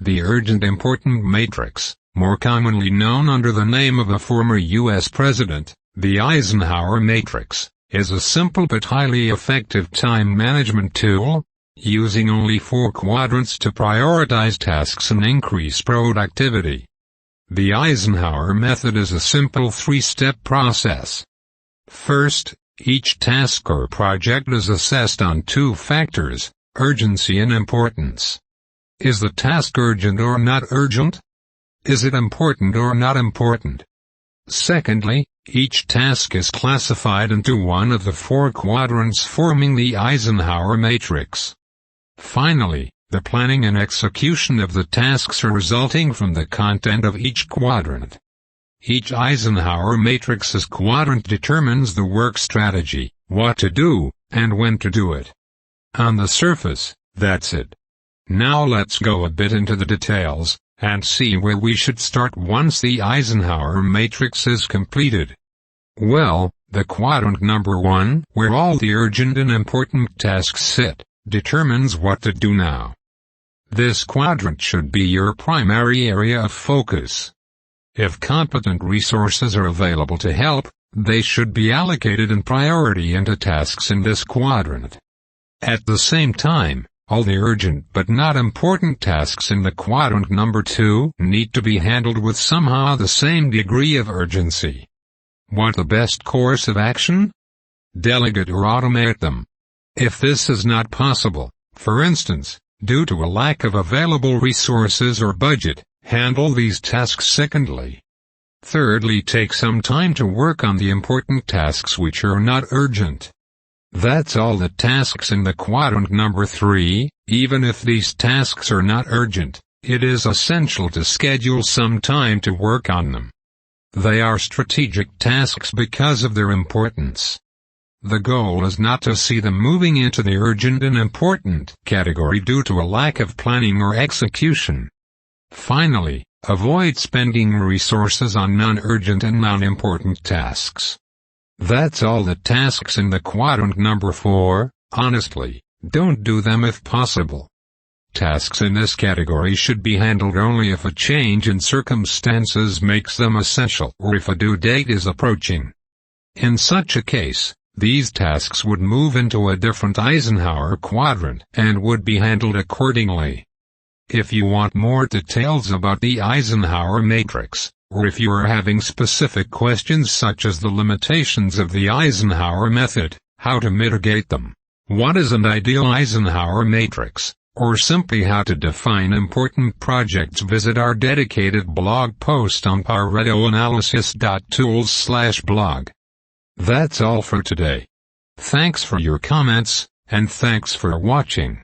The urgent important matrix, more commonly known under the name of a former U.S. president, the Eisenhower Matrix, is a simple but highly effective time management tool, using only 4 quadrants to prioritize tasks and increase productivity. The Eisenhower method is a simple 3-step process. First, each task or project is assessed on 2 factors, urgency and importance. Is the task urgent or not urgent? Is it important or not important? Secondly, each task is classified into one of the 4 quadrants forming the Eisenhower matrix. Finally, the planning and execution of the tasks are resulting from the content of each quadrant. Each Eisenhower matrix's quadrant determines the work strategy, what to do, and when to do it. On the surface, that's it. Now let's go a bit into the details, and see where we should start once the Eisenhower matrix is completed. Well, the quadrant number 1, where all the urgent and important tasks sit, determines what to do now. This quadrant should be your primary area of focus. If competent resources are available to help, they should be allocated in priority into tasks in this quadrant. At the same time, all the urgent but not important tasks in the quadrant number 2 need to be handled with somehow the same degree of urgency. What the best course of action? Delegate or automate them. If this is not possible, for instance, due to a lack of available resources or budget, handle these tasks secondly. Thirdly, take some time to work on the important tasks which are not urgent. That's all the tasks in the quadrant number 3. Even if these tasks are not urgent, it is essential to schedule some time to work on them. They are strategic tasks because of their importance. The goal is not to see them moving into the urgent and important category due to a lack of planning or execution. Finally, avoid spending resources on non-urgent and non-important tasks. That's all the tasks in the quadrant number 4. Honestly, don't do them if possible. Tasks in this category should be handled only if a change in circumstances makes them essential or if a due date is approaching. In such a case, these tasks would move into a different Eisenhower quadrant and would be handled accordingly. If you want more details about the Eisenhower matrix, or if you are having specific questions such as the limitations of the Eisenhower method, how to mitigate them, what is an ideal Eisenhower matrix, or simply how to define important projects, visit our dedicated blog post on paretoanalysis.tools/blog. That's all for today. Thanks for your comments, and thanks for watching.